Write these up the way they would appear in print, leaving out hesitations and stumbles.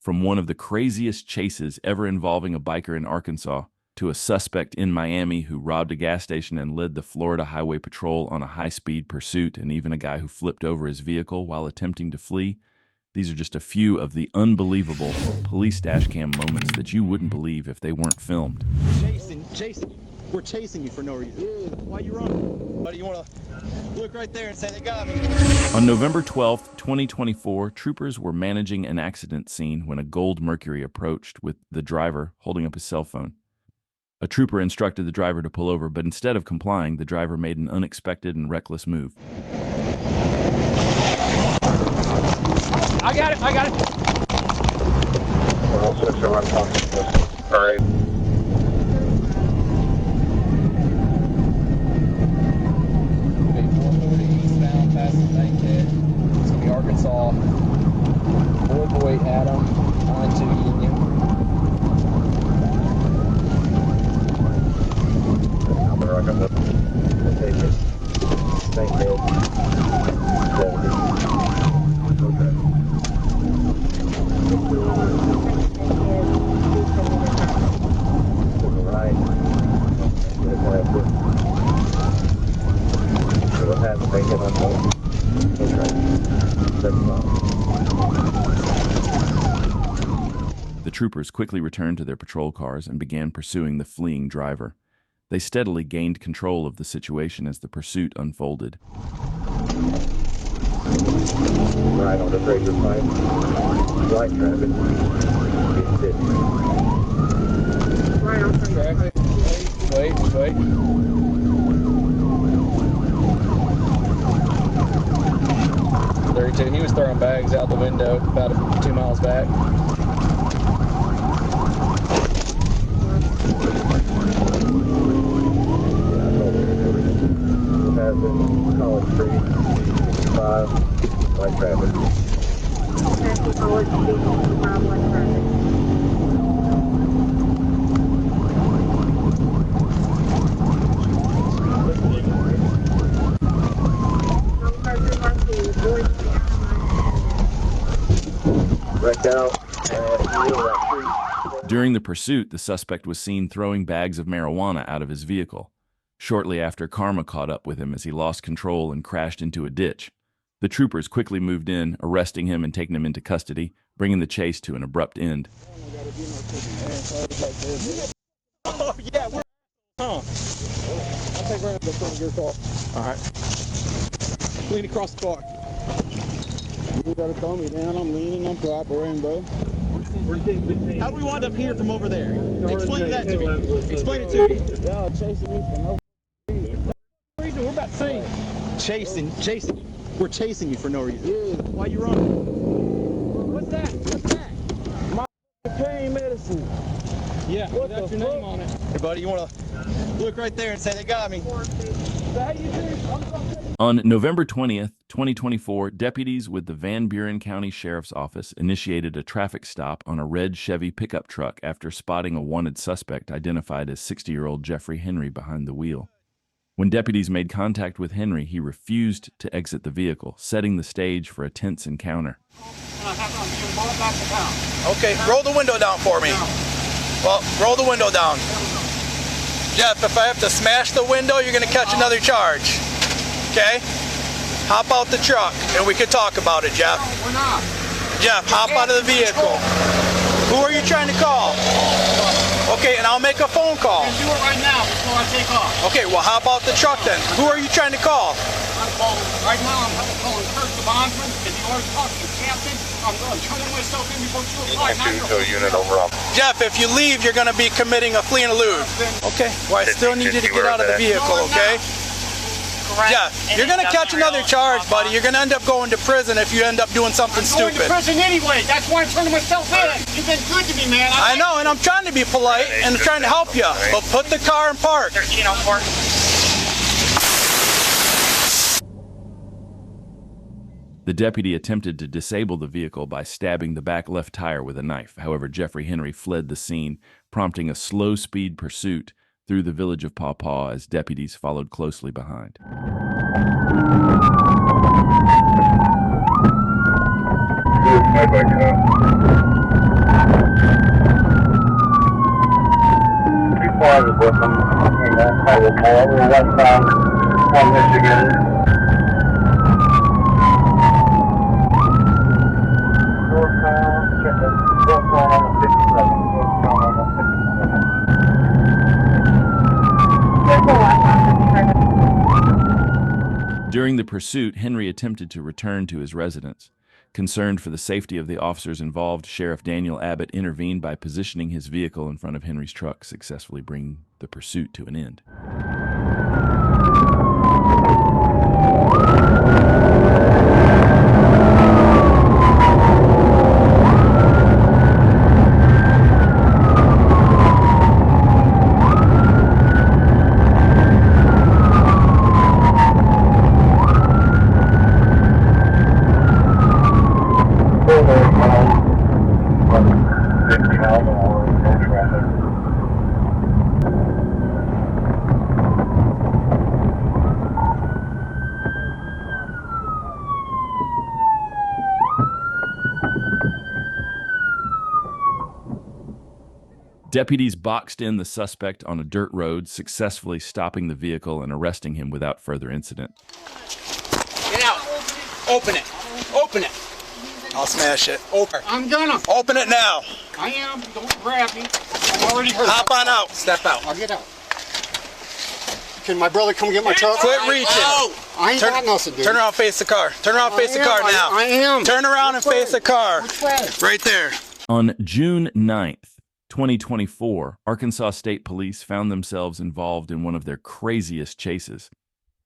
From one of the craziest chases ever involving a biker in Arkansas to a suspect in Miami who robbed a gas station and led the Florida Highway Patrol on a high-speed pursuit, and even a guy who flipped over his vehicle while attempting to flee, these are just a few of the unbelievable police dashcam moments that you wouldn't believe if they weren't filmed. Jason, we're chasing you for no reason. Why you running? Buddy, you want to look right there and say they got me? On November 12th, 2024, troopers were managing an accident scene when a gold Mercury approached with the driver holding up his cell phone. A trooper instructed the driver to pull over, but instead of complying, the driver made an unexpected and reckless move. I got it. All right. Eastbound past the Bankhead. It's going to be Arkansas. Boy, Adam, 92 Union. The troopers quickly returned to their patrol cars and began pursuing the fleeing driver. They steadily gained control of the situation as the pursuit unfolded. Right on the breaker pipe. Light traffic. Right on traffic. Wait. 32. He was throwing bags out the window about 2 miles back. College Street, 65, light traffic. College Street, 65, light traffic. Wrecked out. During the pursuit, the suspect was seen throwing bags of marijuana out of his vehicle. Shortly after, karma caught up with him as he lost control and crashed into a ditch. The troopers quickly moved in, arresting him and taking him into custody, bringing the chase to an abrupt end. Oh, yeah, we're... I'll take right up the front of your car. All right. Lean across the car. You gotta throw me down. I'm leaning. I'm cooperating, bro. How do we wind up here from over there? Explain that to me. Explain it to me. Y'all chasing me for no We're about to say. Jason, we're chasing you for no reason. Yeah. Why you running? What's that? my pain medicine. Yeah, What that's the your name fuck? on it. Hey, buddy, you want to look right there and say they got me? On November 20th, 2024, deputies with the Van Buren County Sheriff's Office initiated a traffic stop on a red Chevy pickup truck after spotting a wanted suspect identified as 60-year-old Jeffrey Henry behind the wheel. When deputies made contact with Henry, he refused to exit the vehicle, setting the stage for a tense encounter. Okay, roll the window down for me. Well, roll the window down. Jeff, if I have to smash the window, you're going to catch another charge. Okay? Hop out the truck and we can talk about it, Jeff. We're not. Jeff, hop out of the vehicle. Who are you trying to call? Okay, and I'll make a phone call. Do it right now before I take off. Okay, well, hop out the truck then. Who are you trying to call? Right now I'm calling Kurt the bondsman because he always talks to the captain. I'm turning myself in before 2 o'clock. Unit over. Jeff, if you leave, you're going to be committing a flee and elude. Okay, well, I still need you to get out of the vehicle, okay? Jeff, you're going to catch another charge, buddy. You're going to end up going to prison if you end up doing something Going stupid. to prison anyway. That's why I'm turning myself in. You've been good to me, man. I know, and I'm trying to be polite and trying to help you. But put the car in park. The deputy attempted to disable the vehicle by stabbing the back left tire with a knife. However, Jeffrey Henry fled the scene, prompting a slow-speed pursuit through the village of Paw Paw as deputies followed closely behind. I'd like was with them. I was more westbound on Michigan. Northbound, check it. Northbound on the 57. Northbound on the 57. There's a lot on 57. During the pursuit, Henry attempted to return to his residence. Concerned for the safety of the officers involved, Sheriff Daniel Abbott intervened by positioning his vehicle in front of Henry's truck, successfully bringing the pursuit to an end. Deputies boxed in the suspect on a dirt road, successfully stopping the vehicle and arresting him without further incident. Get out. Open it. Open it. I'll smash it. Open. I'm gonna. Open it now. I am. Don't grab me. I'm already hurt. Hop on out. Step out. I'll get out. Can my brother come get my truck? Quit reaching. I ain't got nothing, dude. Turn around, face the car. Turn around, face the car now. I am. Turn around and face the car. Which way? Right there. On June 9th, 2024, Arkansas State Police found themselves involved in one of their craziest chases.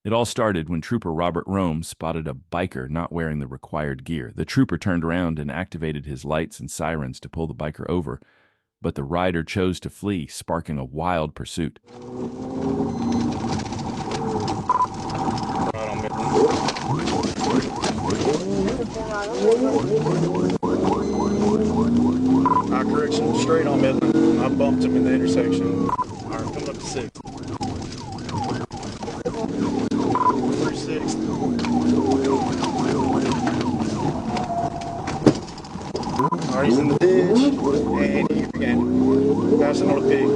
It all started when Trooper Robert Rome spotted a biker not wearing the required gear. The trooper turned around and activated his lights and sirens to pull the biker over, but the rider chose to flee, sparking a wild pursuit. Correction, straight on Midland. I bumped him in the intersection. All right, coming up to 6. 36. All right, he's in the ditch, and he's again passing on a pig.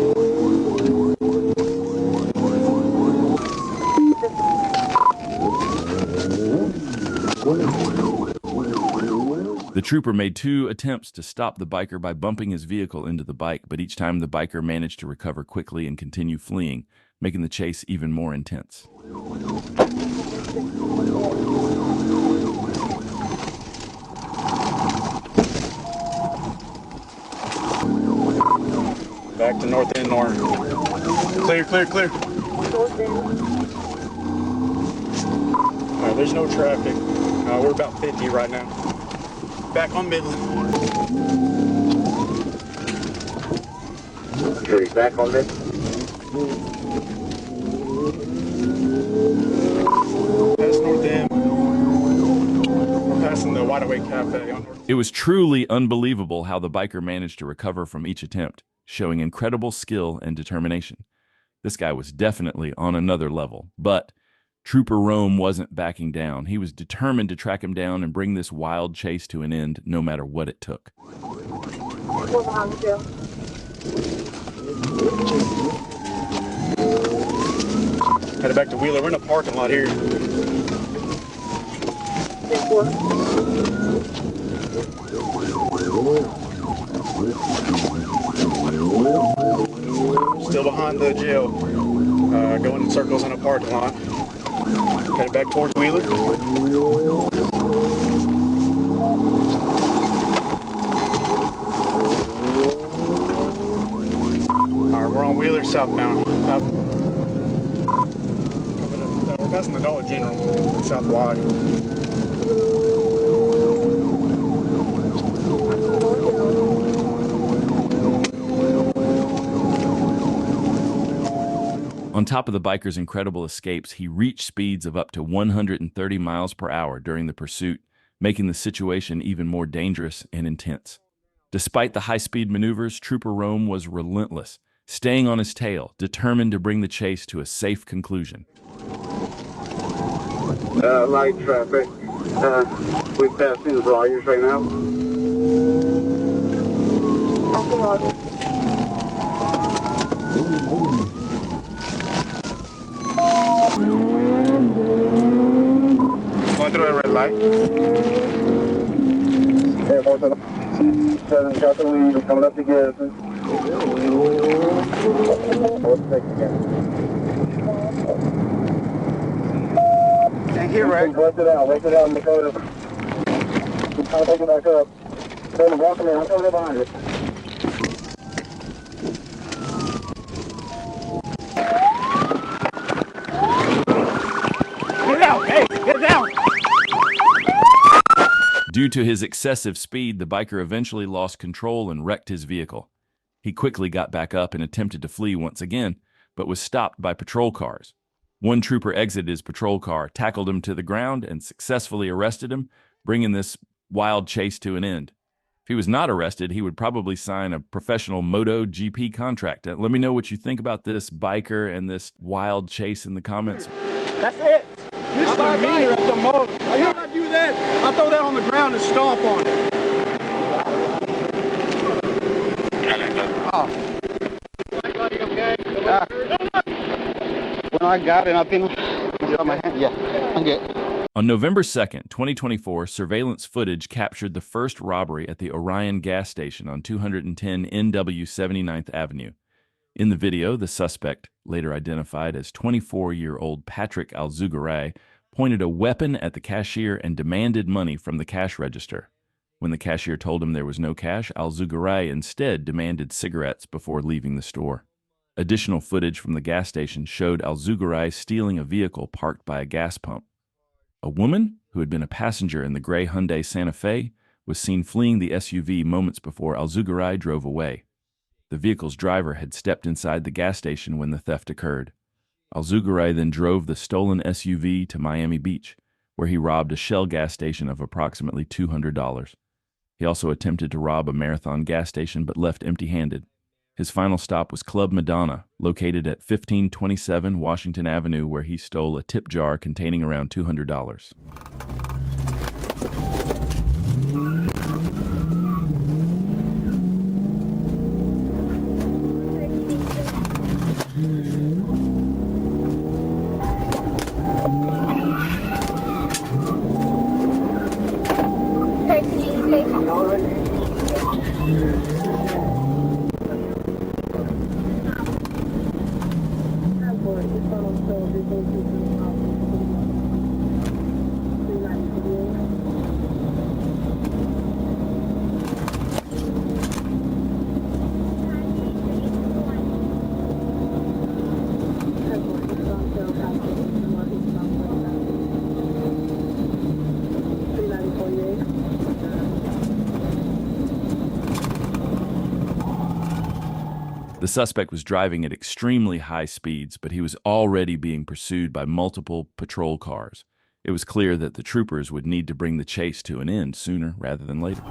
The trooper made 2 attempts to stop the biker by bumping his vehicle into the bike, but each time the biker managed to recover quickly and continue fleeing, making the chase even more intense. Back to north end north. Clear, clear, clear. All right, there's no traffic. We're about 50 right now. Back on Midland. Okay, back on Midland. Past North End. We're passing the Wide Awake Cafe on North. It was truly unbelievable how the biker managed to recover from each attempt, showing incredible skill and determination. This guy was definitely on another level, but Trooper Rome wasn't backing down. He was determined to track him down and bring this wild chase to an end, no matter what it took. Headed back to Wheeler. We're in a parking lot here. Still behind the jail. Going in circles in a parking lot. Headed back towards Wheeler. Alright, we're on Wheeler southbound. We're passing the Dollar General South Wide. On top of the biker's incredible escapes, he reached speeds of up to 130 miles per hour during the pursuit, making the situation even more dangerous and intense. Despite the high-speed maneuvers, Trooper Rome was relentless, staying on his tail, determined to bring the chase to a safe conclusion. Light traffic. We passed through the volumes right now. light. Hey, 7 got the lead. We're coming up to Garrison. Can't hear right. Wait it out in the photo. I'm trying to take it back up. Hold on, walking in. I'm coming up behind you. Get out! Hey, get down! Due to his excessive speed, the biker eventually lost control and wrecked his vehicle. He quickly got back up and attempted to flee once again, but was stopped by patrol cars. One trooper exited his patrol car, tackled him to the ground, and successfully arrested him, bringing this wild chase to an end. If he was not arrested, he would probably sign a professional Moto GP contract. Let me know what you think about this biker and this wild chase in the comments. That's it. This is the meter at the most. How did I do that? I throw that on the ground and stomp on it. Oh. When I got it, I think my hand. Yeah, I'm good. On November 2nd, 2024, surveillance footage captured the first robbery at the Orion gas station on 210 NW 79th Avenue. In the video, the suspect, later identified as 24-year-old Patrick Alzugaray, pointed a weapon at the cashier and demanded money from the cash register. When the cashier told him there was no cash, Alzugaray instead demanded cigarettes before leaving the store. Additional footage from the gas station showed Alzugaray stealing a vehicle parked by a gas pump. A woman, who had been a passenger in the gray Hyundai Santa Fe, was seen fleeing the SUV moments before Alzugaray drove away. The vehicle's driver had stepped inside the gas station when the theft occurred. Alzugaray then drove the stolen SUV to Miami Beach, where he robbed a Shell gas station of approximately $200. He also attempted to rob a Marathon gas station but left empty-handed. His final stop was Club Madonna, located at 1527 Washington Avenue, where he stole a tip jar containing around $200. The suspect was driving at extremely high speeds, but he was already being pursued by multiple patrol cars. It was clear that the troopers would need to bring the chase to an end sooner rather than later.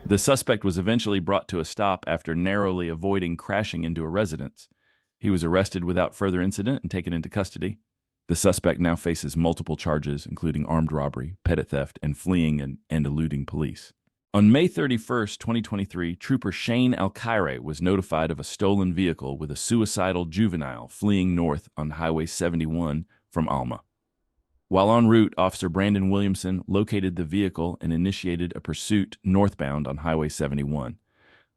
The suspect was eventually brought to a stop after narrowly avoiding crashing into a residence. He was arrested without further incident and taken into custody. The suspect now faces multiple charges, including armed robbery, petty theft, and fleeing and eluding police. On May 31st, 2023, Trooper Shane Alkire was notified of a stolen vehicle with a suicidal juvenile fleeing north on Highway 71 from Alma. While en route, Officer Brandon Williamson located the vehicle and initiated a pursuit northbound on Highway 71.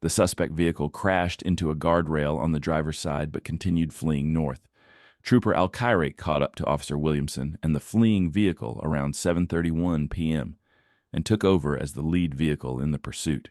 The suspect vehicle crashed into a guardrail on the driver's side but continued fleeing north. Trooper Alkire caught up to Officer Williamson and the fleeing vehicle around 7:31 p.m. and took over as the lead vehicle in the pursuit.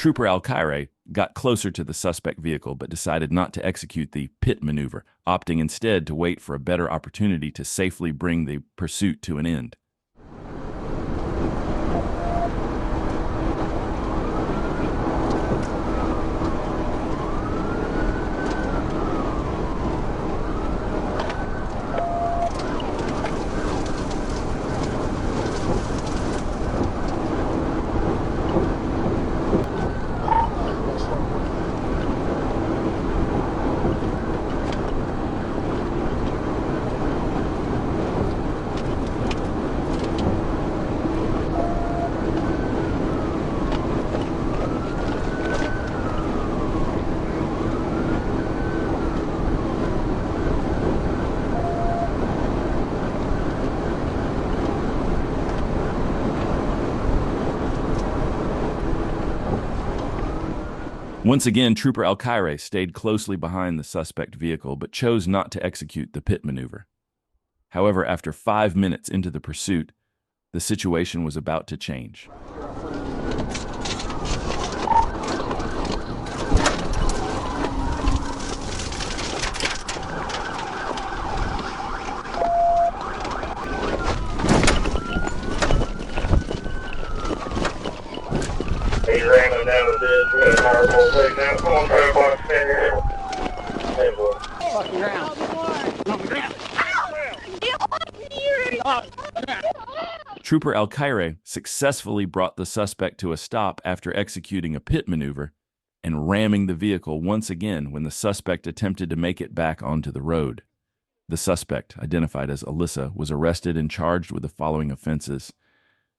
Trooper Al-Khairi got closer to the suspect vehicle but decided not to execute the pit maneuver, opting instead to wait for a better opportunity to safely bring the pursuit to an end. Once again, Trooper Al-Khairi stayed closely behind the suspect vehicle but chose not to execute the pit maneuver. However, after 5 minutes into the pursuit, the situation was about to change. He's ramming down with this. We got a power pole taken out. Come on, try to box finish. Hey, boy. Fucking ground. On the ground. Trooper Al-Khairi successfully brought the suspect to a stop after executing a pit maneuver and ramming the vehicle once again when the suspect attempted to make it back onto the road. The suspect, identified as Alyssa, was arrested and charged with the following offenses: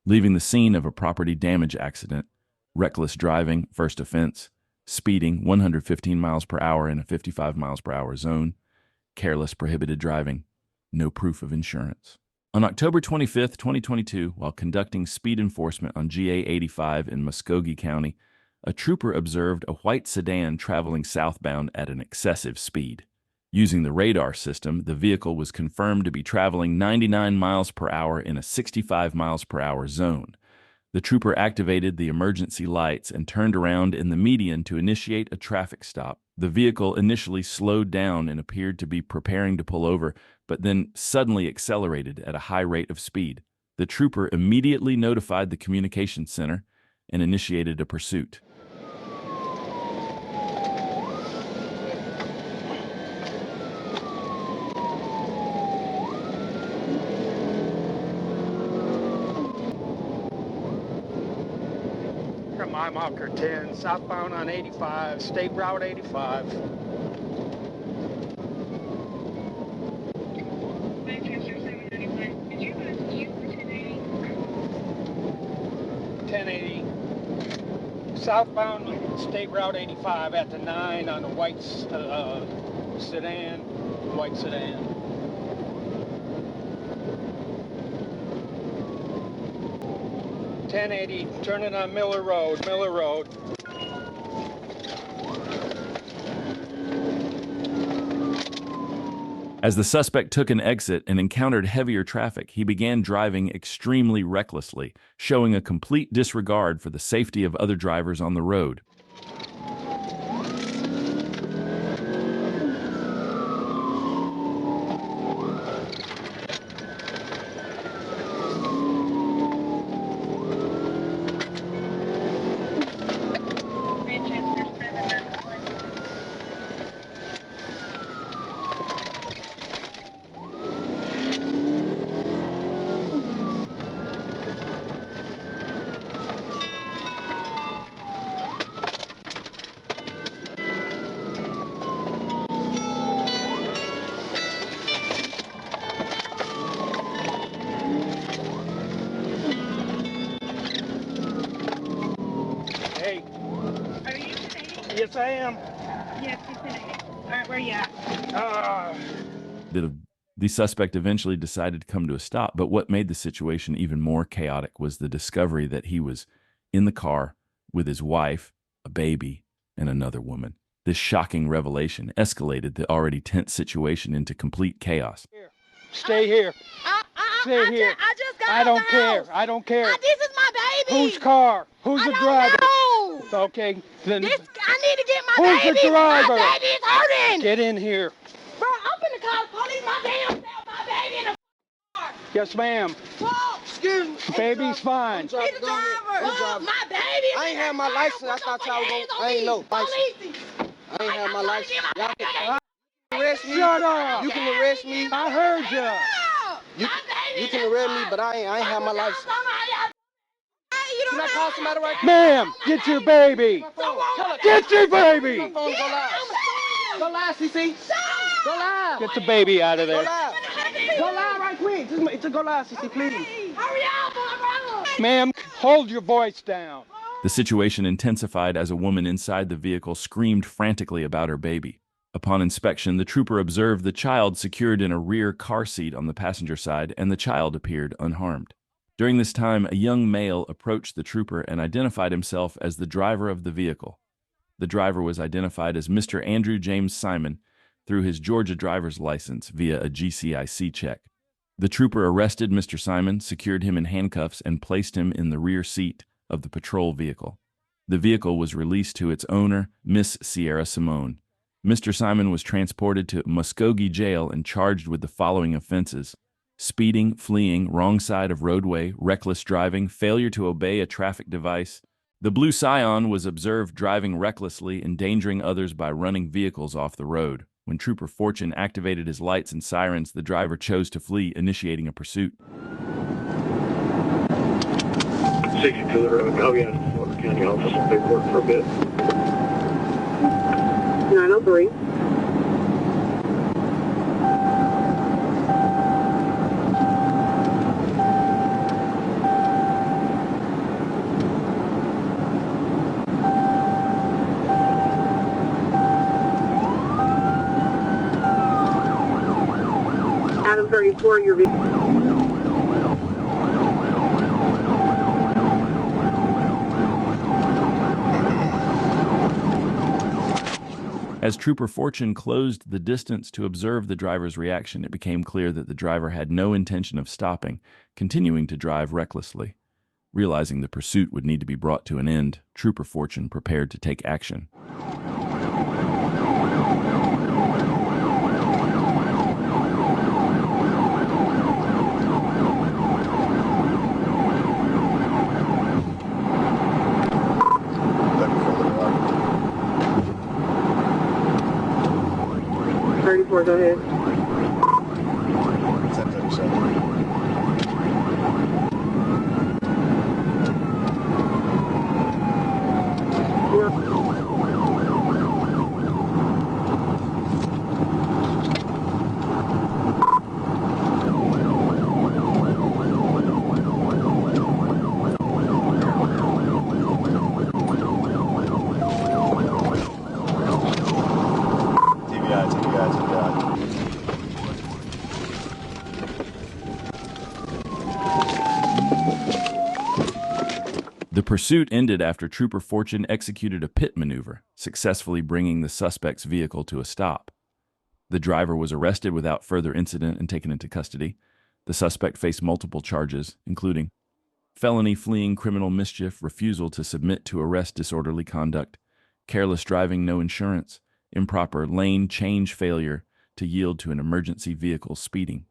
leaving the scene of a property damage accident, reckless driving, first offense, speeding 115 miles per hour in a 55 miles per hour zone, careless prohibited driving, no proof of insurance. On October 25, 2022, while conducting speed enforcement on GA 85 in Muskogee County, a trooper observed a white sedan traveling southbound at an excessive speed. Using the radar system, the vehicle was confirmed to be traveling 99 miles per hour in a 65 miles per hour zone. The trooper activated the emergency lights and turned around in the median to initiate a traffic stop. The vehicle initially slowed down and appeared to be preparing to pull over, but then suddenly accelerated at a high rate of speed. The trooper immediately notified the communications center and initiated a pursuit. My marker 10, southbound on 85, State Route 85. Did you guys use 1080. Southbound State Route 85 at the 9 on a white sedan. White sedan. .1080, turning on Miller Road. As the suspect took an exit and encountered heavier traffic, he began driving extremely recklessly, showing a complete disregard for the safety of other drivers on the road. Hey. Are you today? Yes, I am. Yes, you today. All right, where you at? The suspect eventually decided to come to a stop, but what made the situation even more chaotic was the discovery that he was in the car with his wife, a baby, and another woman. This shocking revelation escalated the already tense situation into complete chaos. Stay here. Stay here. I just got I out don't the care. house. I don't care. This is my baby. Whose car? Who's I the don't driver? know. Okay, then This, I need to get my who's baby. the driver? My baby's hurting. Get in here. Bro, I'm finna call the police. My damn self, my baby in the car. Yes, ma'am. Whoa. Excuse me. Baby's fine. Be the driver. Whoa, my baby. I ain't have my license. I thought y'all was going. I ain't know. I ain't have my license. Y'all can arrest me. Shut up. You can arrest me. I heard you. You can arrest me, but I ain't have my license. Can I call somebody right now? Ma'am, get your baby. Get your baby. Go live. Go live, CC. Go live. Get the baby out of Go there. live. Go live right quick. Just go live, CC, please. Hurry up, my brother. Ma'am, hold your voice down. The situation intensified as a woman inside the vehicle screamed frantically about her baby. Upon inspection, the trooper observed the child secured in a rear car seat on the passenger side, and the child appeared unharmed. During this time, a young male approached the trooper and identified himself as the driver of the vehicle. The driver was identified as Mr. Andrew James Simon through his Georgia driver's license via a GCIC check. The trooper arrested Mr. Simon, secured him in handcuffs, and placed him in the rear seat of the patrol vehicle. The vehicle was released to its owner, Miss Sierra Simone. Mr. Simon was transported to Muskogee Jail and charged with the following offenses: speeding, fleeing, wrong side of roadway, reckless driving, failure to obey a traffic device. The blue Scion was observed driving recklessly, endangering others by running vehicles off the road. When Trooper Fortune activated his lights and sirens, the driver chose to flee, initiating a pursuit. 62 road. Oh, yeah. Florida County office and paperwork for a bit. 903. Adam 34, your vehicle. As Trooper Fortune closed the distance to observe the driver's reaction, it became clear that the driver had no intention of stopping, continuing to drive recklessly. Realizing the pursuit would need to be brought to an end, Trooper Fortune prepared to take action. Go ahead. The pursuit ended after Trooper Fortune executed a pit maneuver, successfully bringing the suspect's vehicle to a stop. The driver was arrested without further incident and taken into custody. The suspect faced multiple charges, including felony, fleeing, criminal mischief, refusal to submit to arrest, disorderly conduct, careless driving, no insurance, improper lane change, failure to yield to an emergency vehicle, speeding.